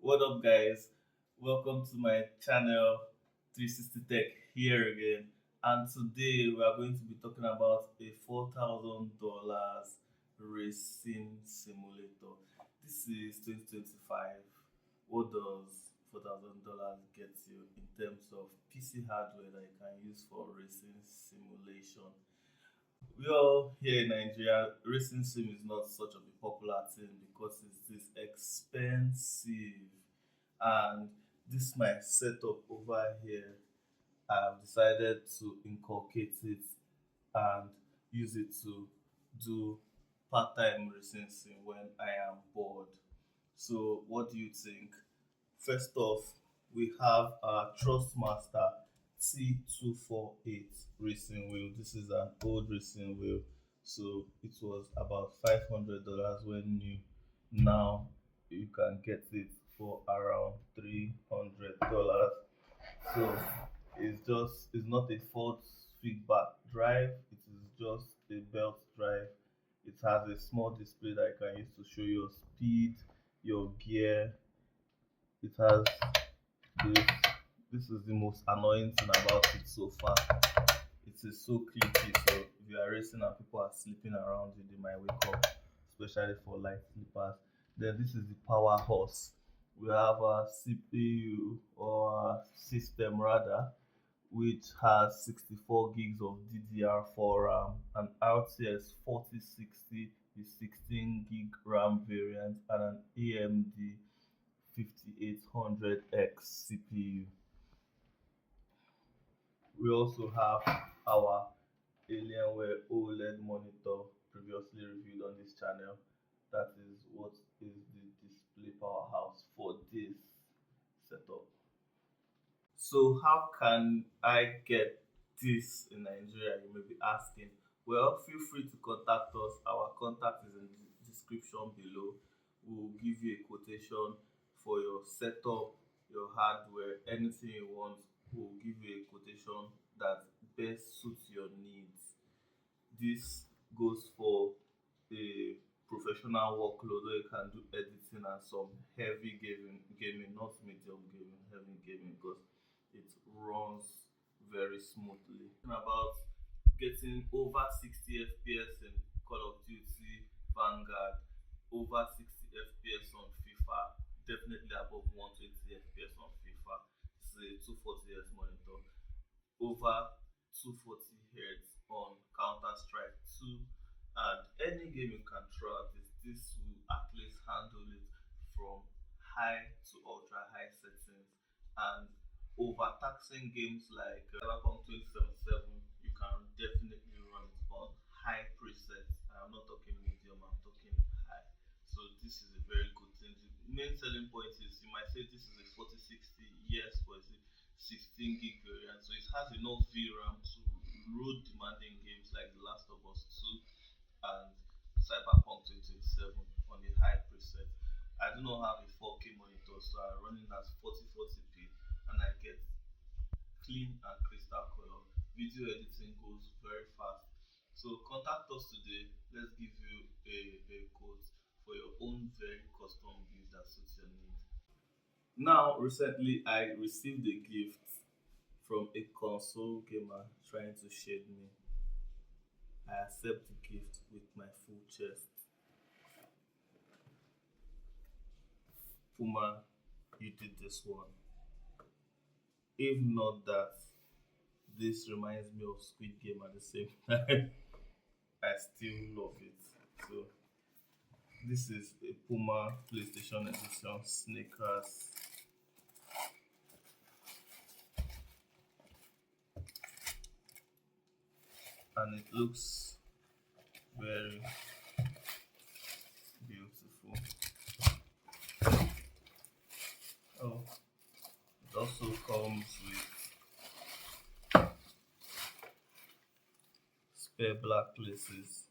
What up, guys? Welcome to my channel 360 Tech here again. And today we are going to be talking about a $4,000 racing simulator. This is 2025. What does $4,000 get you in terms of PC hardware that you can use for racing simulation? We all here in Nigeria, racing sim is not such of a popular thing because it's expensive. And this my setup over here. I've decided to inculcate it and use it to do part-time racing sim when I am bored. So what do you think? First off, we have our Trustmaster T248 racing wheel. This is an old racing wheel, so it was about $500 when new. Now you can get it for around $300. So it's not a force feedback drive, it is just a belt drive. It has a small display that you can use to show your speed, your gear. It has this. This is the most annoying thing about it so far. It is so clicky, so if you are racing and people are sleeping around you, they might wake up, especially for light sleepers. Then this is the power horse. We have a CPU or a system rather, which has 64 gigs of DDR4 RAM, an RTX 4060, the 16 gig RAM variant, and an AMD 5800X CPU. We also have our Alienware OLED monitor previously reviewed on this channel. That is what is the display powerhouse for this setup. So how can I get this in Nigeria? You may be asking. Well, feel free to contact us. Our contact is in the description below. We will give you a quotation for your setup, your hardware, anything you want. We will give you a quotation that best suits your needs. This goes for a professional workload where you can do editing and some heavy gaming, not medium gaming, heavy gaming, because it runs very smoothly. About getting over 60 FPS in Call of Duty, Vanguard, over 60 FPS on FIFA, definitely above 120 FPS on FIFA. It's a 240 Hz monitor, over 240 Hz on Counter Strike 2, and any game you can throw at this will at least handle it from high to ultra high settings. And overtaxing games like Cyberpunk 2077, you can definitely run it on high presets. I'm not talking medium, I'm talking high. So this is a very good thing. The main selling point is you might say this is a 4060, yes, but it's a 16 gig variant, so it has enough VRAM to load demanding games like The Last of Us 2 and Cyberpunk 2077 on a high preset. I do not have a 4K monitor, so I'm running at 4040p and I get clean and crystal color. Video editing goes very fast. So contact us today. Let's give you a quote for your own very custom build that suits your needs. Now, recently I received a gift from a console gamer trying to shade me. I accept the gift with my full chest. Puma, you did this one. If not that, this reminds me of Squid Game at the same time. I still love it. So this is a Puma PlayStation Edition sneakers. And it looks very beautiful. Oh, it also comes with spare black laces,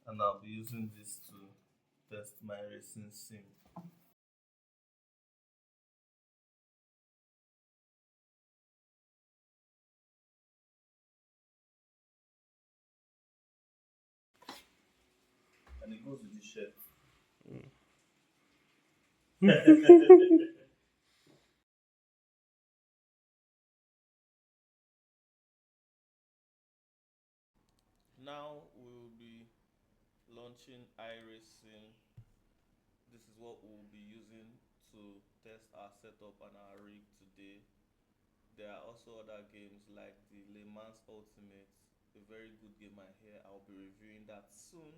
and I'll be using this to test my racing sim. And it goes with the shirt. Now we will be launching iRacing. This is what we'll be using to test our setup and our rig today. There are also other games like the Le Mans Ultimate, a very good game I hear. I'll be reviewing that soon.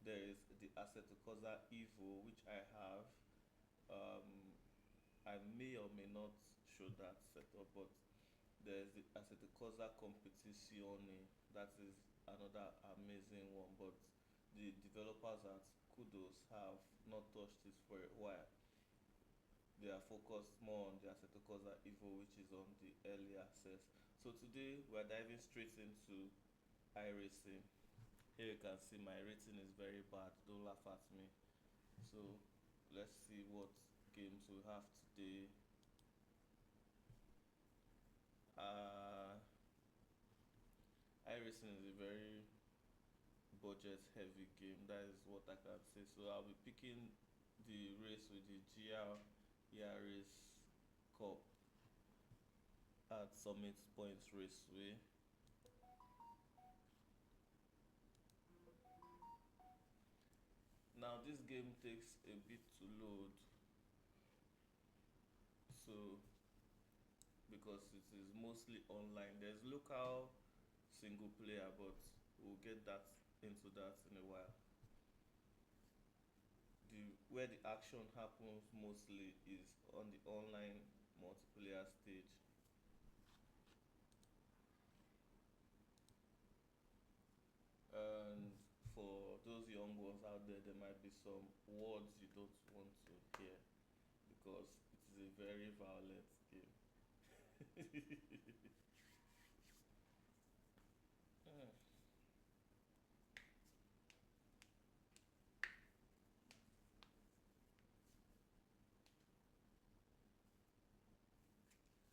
There is the Assetto Corsa Evo, which I have. Um, I may or may not show that setup, but there's the Assetto Corsa Competizione. That is another amazing one, but the developers at Kudos have not touched it for a while. They are focused more on the Assetto Corsa Evo, which is on the early access. So today we are diving straight into iRacing. Here you can see my rating is very bad. Don't laugh at me. So let's see what games we have today. Uh, iRacing is a very budget heavy game. That is what I can say. So I'll be picking the race with the GR Yaris Cup at Summit Points Raceway. Now this game takes a bit to load, so because it is mostly online. There's local single player, but we'll get that into that in a while. The where the action happens mostly is on the online multiplayer stage. And for those young ones out there, there might be some words you don't want to hear because it is a very violent game. Hmm,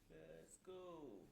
let's go.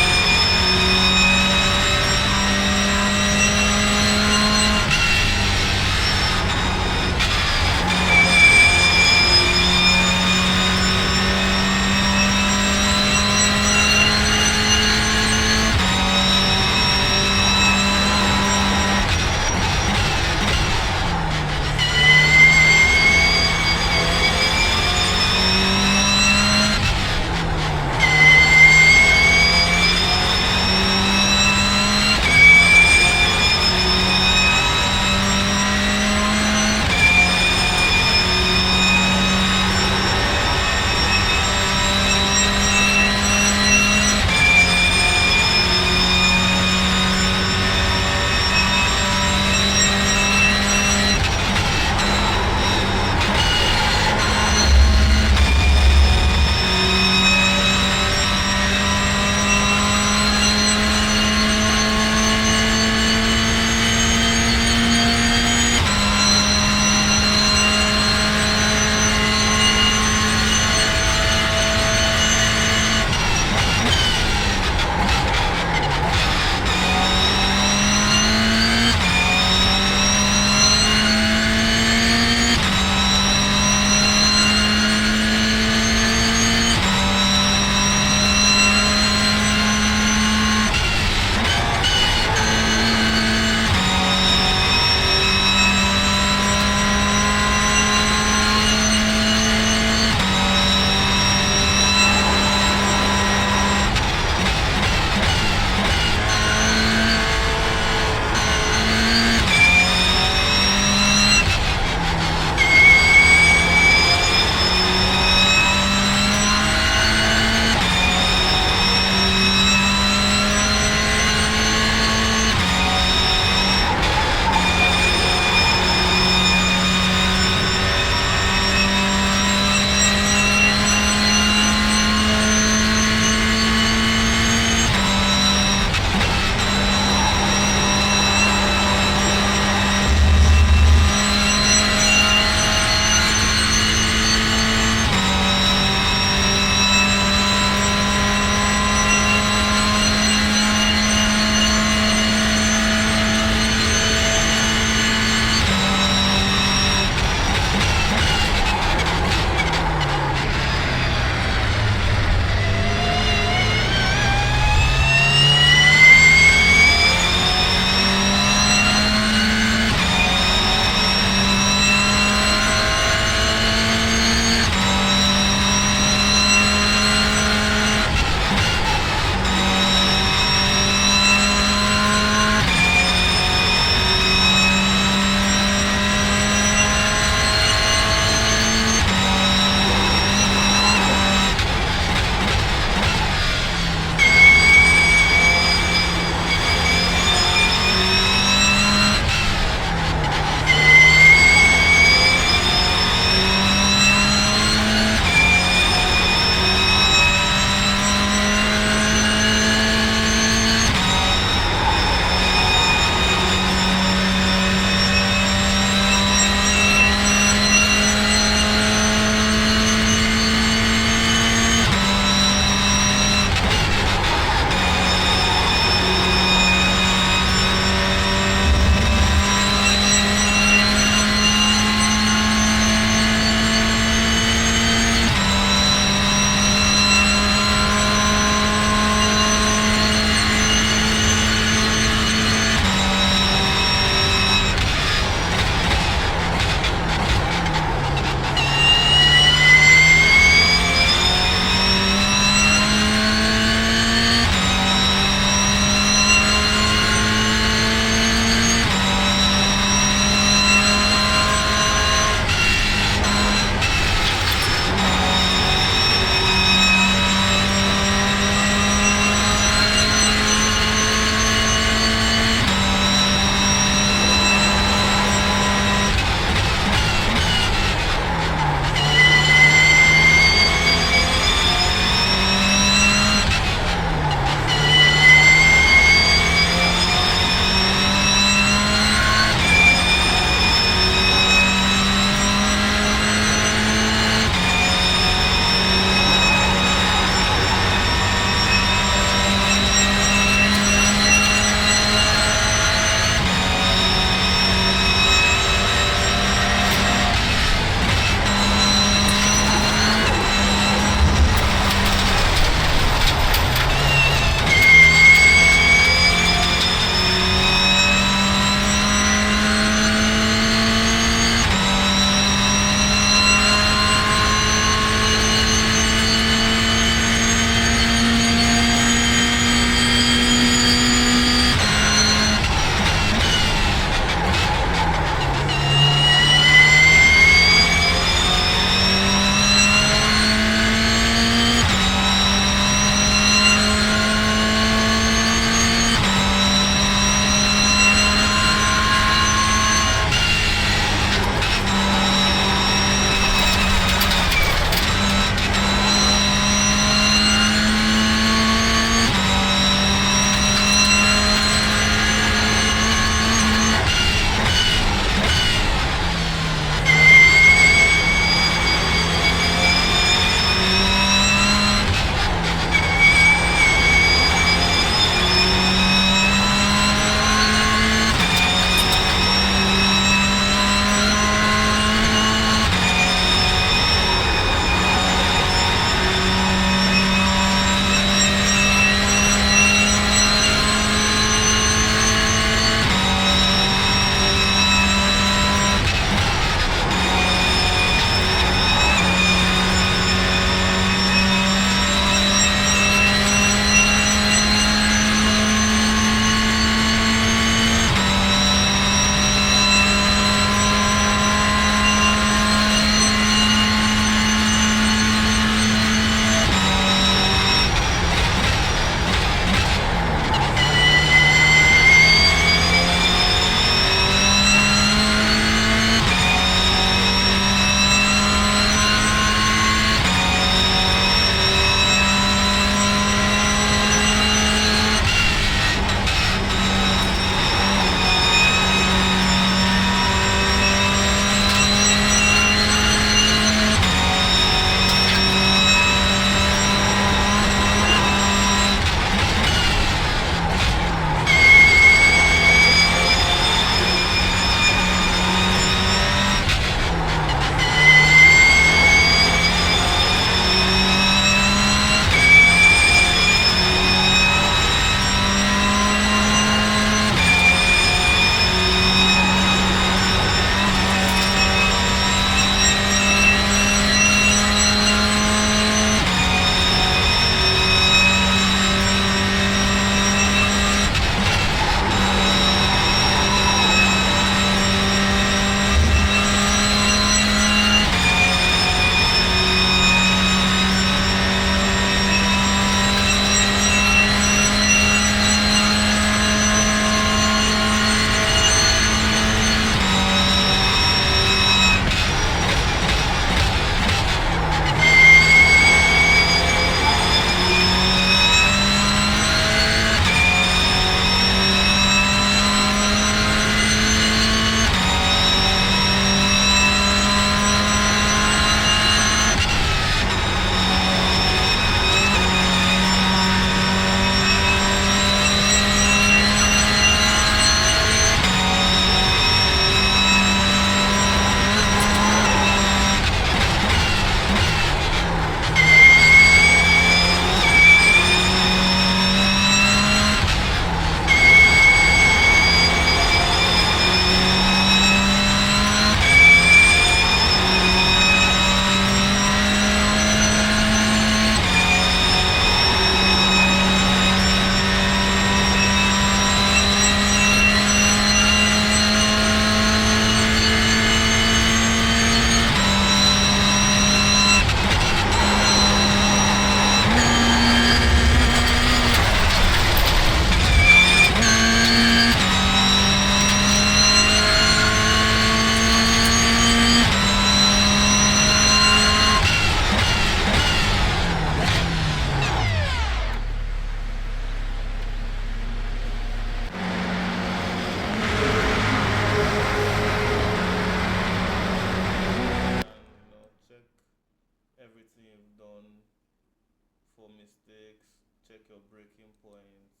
your breaking points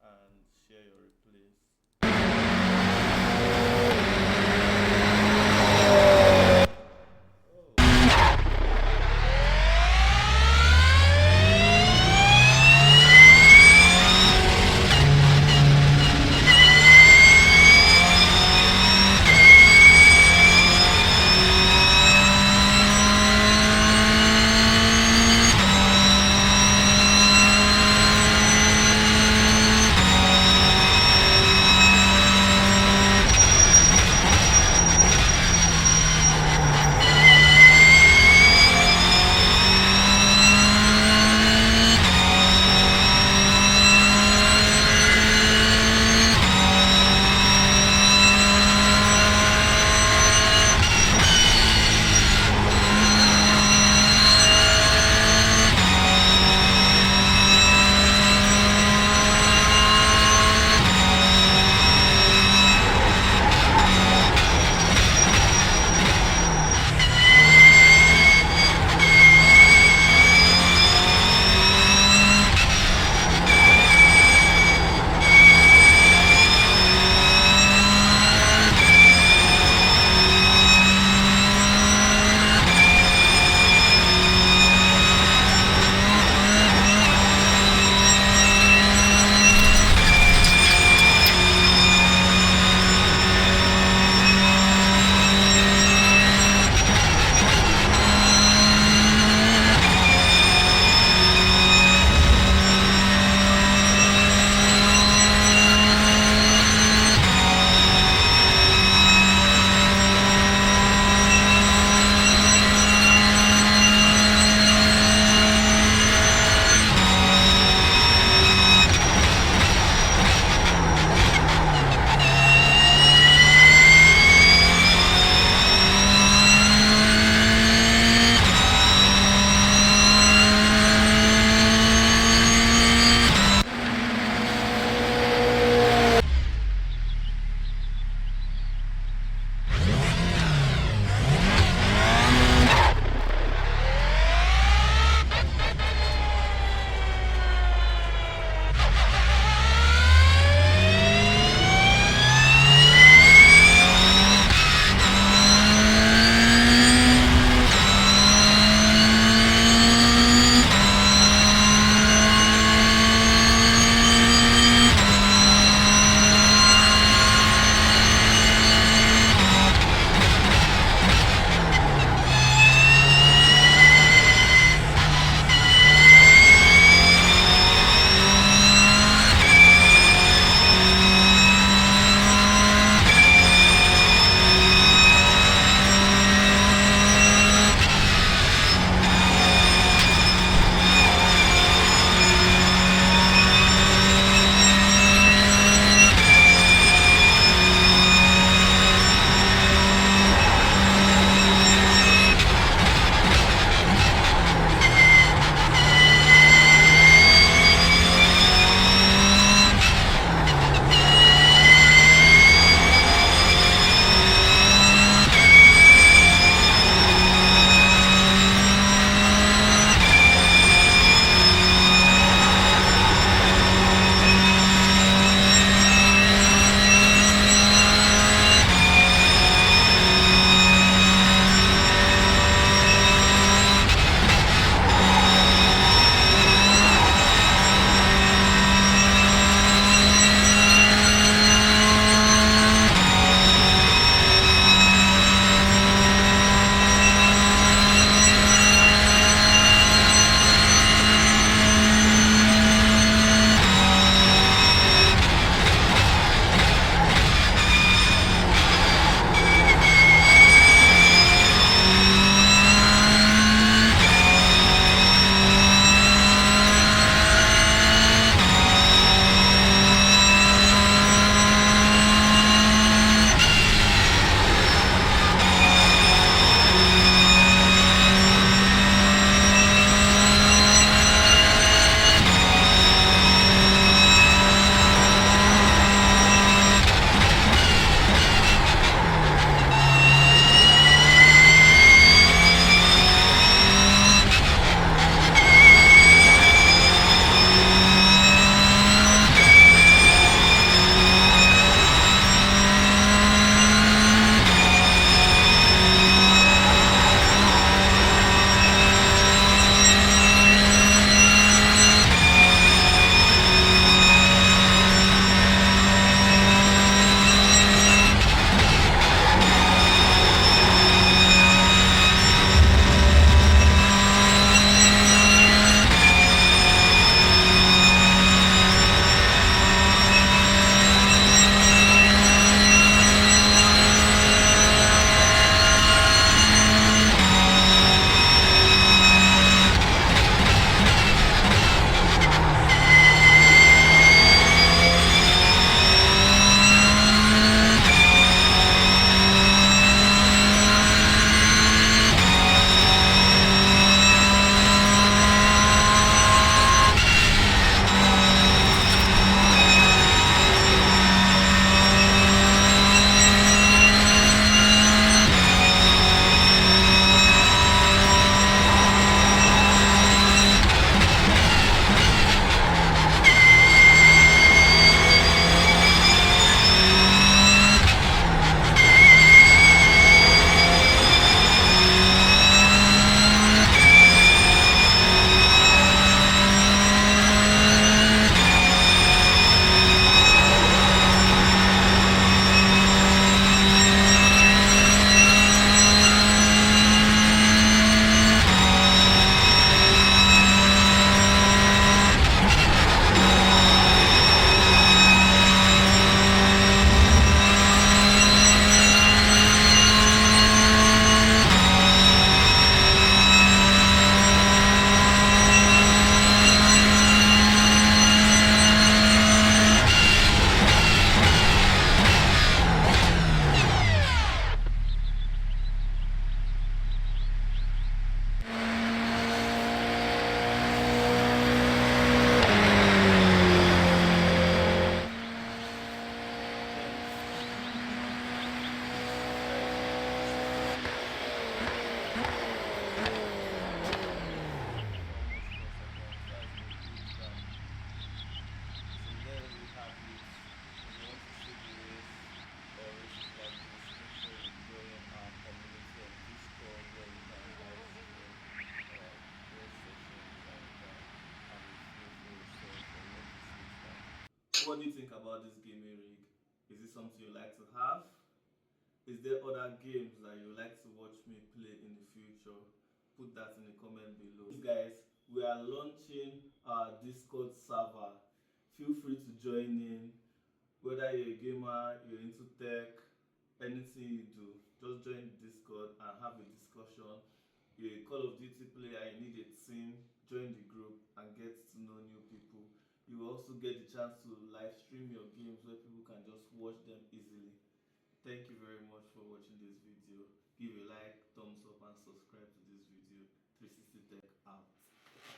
and share your replays. What do you think about this gaming rig? Is it something you like to have? Is there other games that you like to watch me play in the future? Put that in the comment below. Guys, we are launching our Discord server. Feel free to join in. Whether you're a gamer, you're into tech, anything you do, just join Discord and have a discussion. You're a Call of Duty player, you need a team, join the group and get to know new people. You will also get the chance to live stream your games where people can just watch them easily. Thank you very much for watching this video. Give a like, thumbs up and subscribe to this video. 360 Tech.